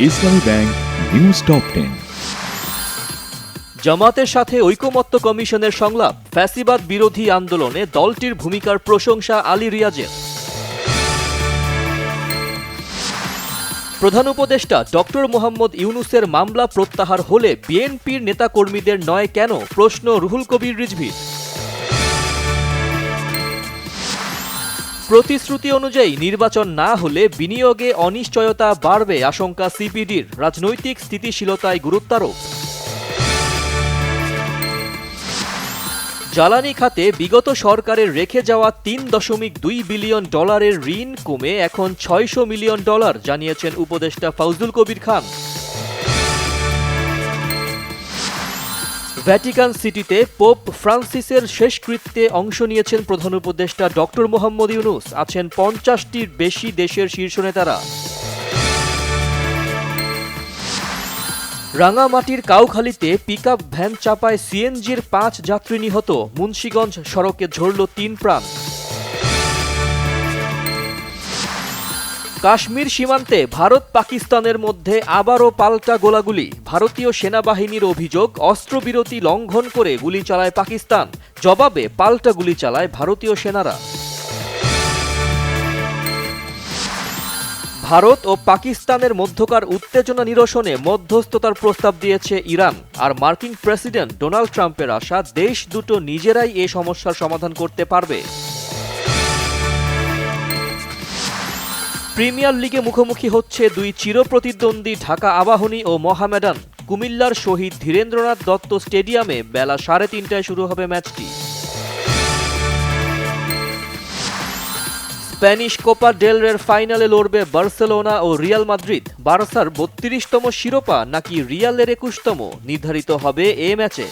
ইসলামী bank news top 10। জামাতের সাথে ঐকমত্য কমিশনের সংলাপ, ফ্যাসিবাদ বিরোধী আন্দোলনে দলটির ভূমিকার প্রশংসা আলী রিয়াজের। প্রধান উপদেষ্টা ডক্টর মোহাম্মদ ইউনূসের মামলা প্রত্যাহার হলে বিএনপির নেতাকর্মীদের নয় কেন, প্রশ্ন রুহুল কবির রিজভীর। প্রতিশ্রুতি অনুযায়ী নির্বাচন না হলে বিনিয়োগে অনিশ্চয়তা বাড়বে, আশঙ্কা সিপিডির, রাজনৈতিক স্থিতিশীলতায় গুরুত্বারোপ। জ্বালানি খাতে বিগত সরকারের রেখে যাওয়া $3.2 বিলিয়ন ঋণ কমে এখন $600 মিলিয়ন, জানিয়েছেন উপদেষ্টা ফাউজুল কবির খান। ভ্যাটিকান সিটিতে পোপ ফ্রান্সিসের শেষকৃত্যে অংশ নিয়েছেন প্রধান উপদেষ্টা ডক্টর মোহাম্মদ ইউনূস, আছেন 50টির বেশি দেশের শীর্ষ নেতারা। রাঙামাটির কাউখালীতে পিকআপ ভ্যান চাপায় সিএনজির 5 যাত্রী নিহত, মুন্সিগঞ্জ সড়কে ঝরল 3 প্রাণ। কাশ্মীর সীমান্তে ভারত পাকিস্তানের মধ্যে আবারও পাল্টা গোলাগুলি, ভারতীয় সেনাবাহিনীর অভিযোগ অস্ত্রবিরতি লঙ্ঘন করে গুলি চালায় পাকিস্তান, জবাবে পাল্টা গুলি চালায় ভারতীয় সেনারা। ভারত ও পাকিস্তানের মধ্যকার উত্তেজনা নিরসনে মধ্যস্থতার প্রস্তাব দিয়েছে ইরান, আর মার্কিন প্রেসিডেন্ট ডোনাল্ড ট্রাম্পের আশা দেশ দুটো নিজেরাই এ সমস্যার সমাধান করতে পারবে। প্রিমিয়ার লিগে মুখোমুখি হচ্ছে দুই চিরপ্রতিদ্বন্দ্বী ঢাকা আবাহনী ও মোহামেডান। কুমিল্লার শহীদ ধীরেন্দ্রনাথ দত্ত স্টেডিয়ামে বেলা 3:30টায় শুরু হবে ম্যাচটি। স্প্যানিশ কোপা ডেল রের ফাইনালে লড়বে বার্সেলোনা ও রিয়াল মাদ্রিদ। বার্সার 32তম শিরোপা নাকি রিয়ালের 21তম, নির্ধারিত হবে এ ম্যাচে।